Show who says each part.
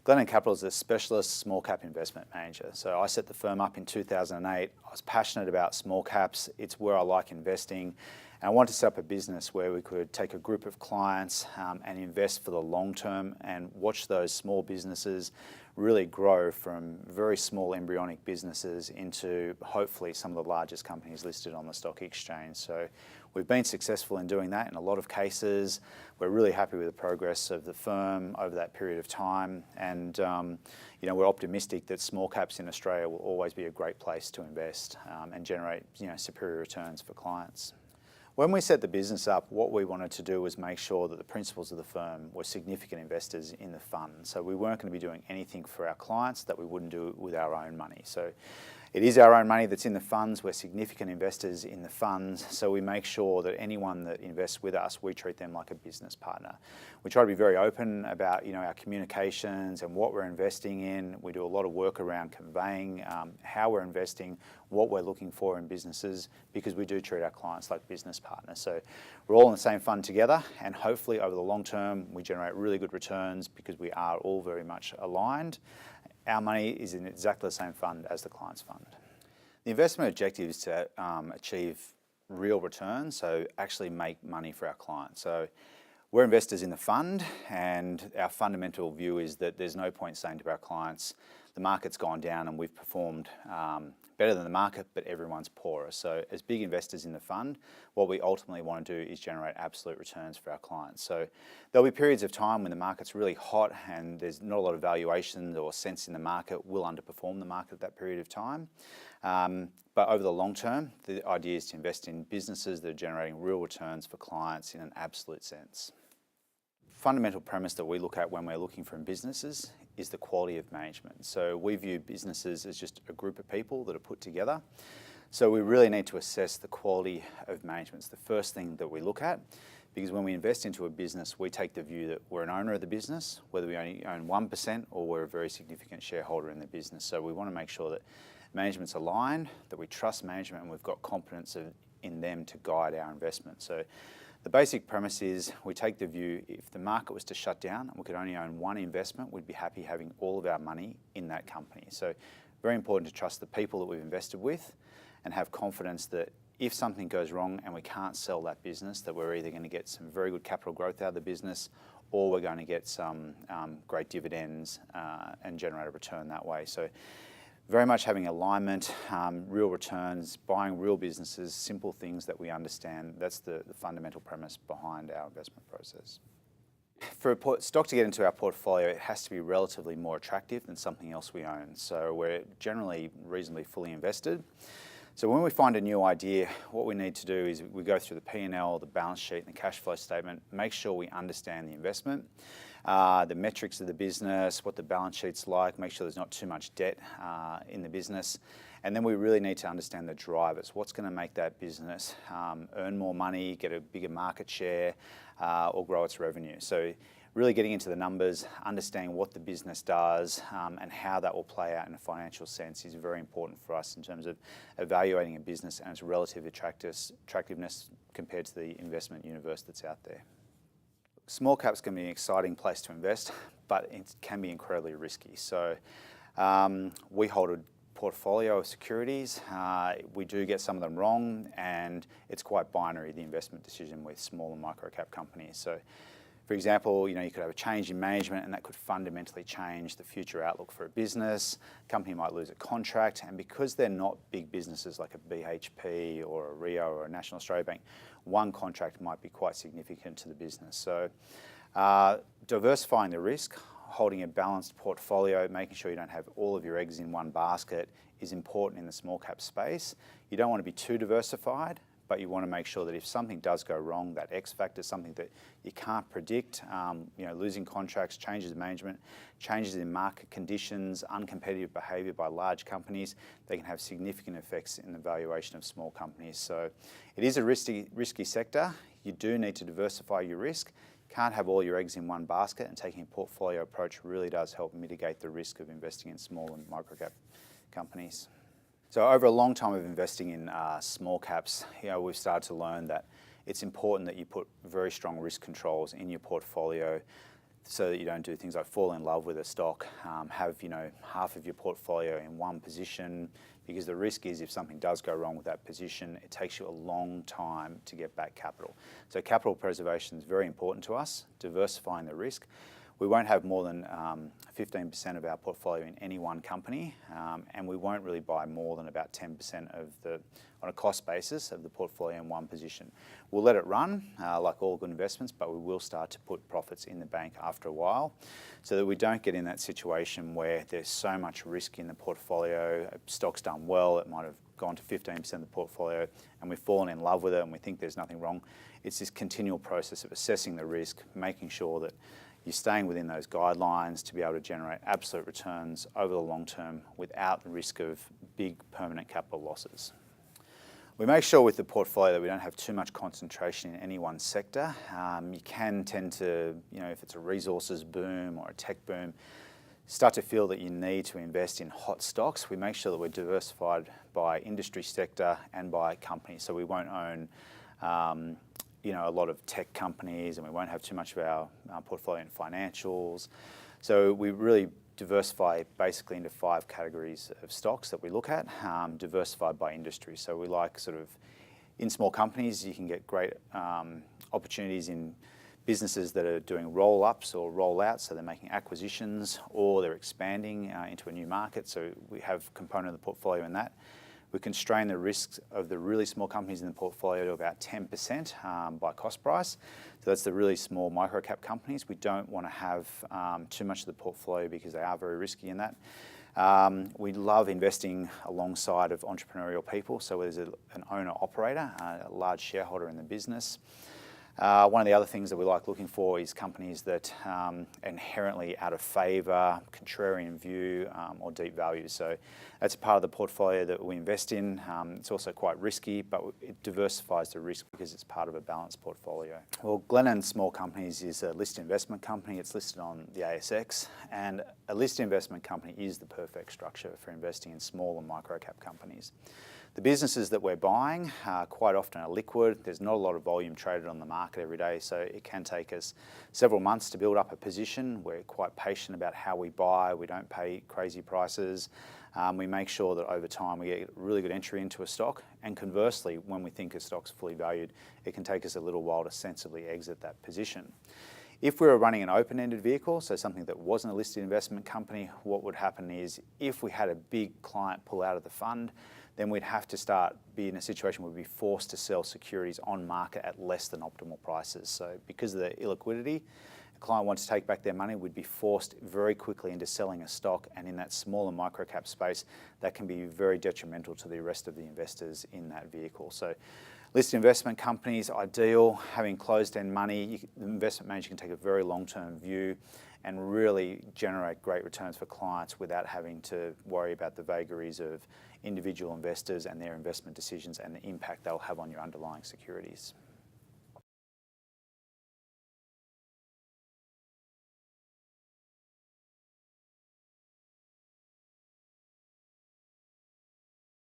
Speaker 1: Glennon Capital is a specialist small cap investment manager. So I set the firm up in 2008. I was passionate about small caps. It's where I like investing. And I wanted to set up a business where we could take a group of clients and invest for the long term and watch those small businesses really grow from very small embryonic businesses into hopefully some of the largest companies listed on the stock exchange. So we've been successful in doing that in a lot of cases. We're really happy with the progress of the firm over that period of time, and we're optimistic that small caps in Australia will always be a great place to invest and generate superior returns for clients. When we set the business up, what we wanted to do was make sure that the principals of the firm were significant investors in the fund. So we weren't going to be doing anything for our clients that we wouldn't do with our own money. So it is our own money that's in the funds. We're significant investors in the funds. So we make sure that anyone that invests with us, we treat them like a business partner. We try to be very open about our communications and what we're investing in. We do a lot of work around conveying how we're investing, what we're looking for in businesses, because we do treat our clients like business partners. So we're all in the same fund together, and hopefully over the long term we generate really good returns because we are all very much aligned. Our money is in exactly the same fund as the client's fund. The investment objective is to achieve real returns, so actually make money for our clients. So we're investors in the fund, and our fundamental view is that there's no point saying to our clients, the market's gone down and we've performed better than the market, but everyone's poorer. So as big investors in the fund, what we ultimately want to do is generate absolute returns for our clients. So there'll be periods of time when the market's really hot and there's not a lot of valuation or sense in the market. We'll underperform the market at that period of time. But over the long term, the idea is to invest in businesses that are generating real returns for clients in an absolute sense. Fundamental premise that we look at when we're looking for businesses is the quality of management. So we view businesses as just a group of people that are put together. So we really need to assess the quality of management. It's the first thing that we look at, because when we invest into a business, we take the view that we're an owner of the business, whether we only own 1% or we're a very significant shareholder in the business. So we want to make sure that management's aligned, that we trust management, and we've got confidence in them to guide our investment. So the basic premise is we take the view if the market was to shut down and we could only own one investment, we'd be happy having all of our money in that company. So very important to trust the people that we've invested with and have confidence that if something goes wrong and we can't sell that business, that we're either going to get some very good capital growth out of the business, or we're going to get some great dividends and generate a return that way. So very much having alignment, real returns, buying real businesses, simple things that we understand. That's the fundamental premise behind our investment process. For a stock to get into our portfolio, it has to be relatively more attractive than something else we own. So we're generally reasonably fully invested. So when we find a new idea, what we need to do is we go through the P&L, the balance sheet, and the cash flow statement, make sure we understand the investment, the metrics of the business, what the balance sheet's like, make sure there's not too much debt in the business. And then we really need to understand the drivers. What's going to make that business earn more money, get a bigger market share, or grow its revenue. So really getting into the numbers, understanding what the business does and how that will play out in a financial sense is very important for us in terms of evaluating a business and its relative attractiveness compared to the investment universe that's out there. Small caps can be an exciting place to invest, but it can be incredibly risky. So we hold a portfolio of securities. We do get some of them wrong, and it's quite binary, the investment decision with small and micro cap companies. So for example, you could have a change in management and that could fundamentally change the future outlook for a business. A company might lose a contract, and because they're not big businesses like a BHP or a Rio or a National Australia Bank, one contract might be quite significant to the business. So diversifying the risk, holding a balanced portfolio, making sure you don't have all of your eggs in one basket is important in the small cap space. You don't want to be too diversified, but you want to make sure that if something does go wrong, that X factor, something that you can't predict, losing contracts, changes in management, changes in market conditions, uncompetitive behaviour by large companies, they can have significant effects in the valuation of small companies. So it is a risky sector. You do need to diversify your risk. Can't have all your eggs in one basket, and taking a portfolio approach really does help mitigate the risk of investing in small and micro cap companies. So over a long time of investing in small caps, we've started to learn that it's important that you put very strong risk controls in your portfolio. so that you don't do things like fall in love with a stock, have half of your portfolio in one position, because the risk is if something does go wrong with that position, it takes you a long time to get back capital. So capital preservation is very important to us, diversifying the risk. We won't have more than 15% of our portfolio in any one company, and we won't really buy more than about 10% on a cost basis of the portfolio in one position. We'll let it run like all good investments, but we will start to put profits in the bank after a while, so that we don't get in that situation where there's so much risk in the portfolio. A stock's done well, it might have gone to 15% of the portfolio, and we've fallen in love with it and we think there's nothing wrong. It's this continual process of assessing the risk, making sure that you're staying within those guidelines to be able to generate absolute returns over the long term without the risk of big permanent capital losses. We make sure with the portfolio that we don't have too much concentration in any one sector. You can tend to, if it's a resources boom or a tech boom, start to feel that you need to invest in hot stocks. We make sure that we're diversified by industry sector and by company, so we won't own a lot of tech companies, and we won't have too much of our portfolio in financials. So we really diversify basically into 5 categories of stocks that we look at, diversified by industry. So we like in small companies, you can get great opportunities in businesses that are doing roll-ups or roll-outs, so they're making acquisitions or they're expanding into a new market. So we have a component of the portfolio in that. We constrain the risks of the really small companies in the portfolio to about 10% by cost price. So that's the really small micro-cap companies. We don't want to have too much of the portfolio because they are very risky in that. We love investing alongside of entrepreneurial people. So there's an owner-operator, a large shareholder in the business. One of the other things that we like looking for is companies that are inherently out of favour, contrarian view, or deep value. So that's a part of the portfolio that we invest in. It's also quite risky, but it diversifies the risk because it's part of a balanced portfolio. Well, Glennon Small Companies is a listed investment company. It's listed on the ASX, and a listed investment company is the perfect structure for investing in small and micro-cap companies. The businesses that we're buying quite often are liquid. There's not a lot of volume traded on the market every day, so it can take us several months to build up a position. We're quite patient about how we buy. We don't pay crazy prices. We make sure that over time we get really good entry into a stock, and conversely, when we think a stock's fully valued, it can take us a little while to sensibly exit that position. If we were running an open-ended vehicle, so something that wasn't a listed investment company, what would happen is if we had a big client pull out of the fund, then we'd have to be in a situation where we'd be forced to sell securities on market at less than optimal prices. So because of the illiquidity, a client wants to take back their money, we'd be forced very quickly into selling a stock, and in that small and micro cap space, that can be very detrimental to the rest of the investors in that vehicle. So listed investment companies, ideal. Having closed-end money, the investment manager can take a very long-term view and really generate great returns for clients without having to worry about the vagaries of individual investors and their investment decisions and the impact they'll have on your underlying securities.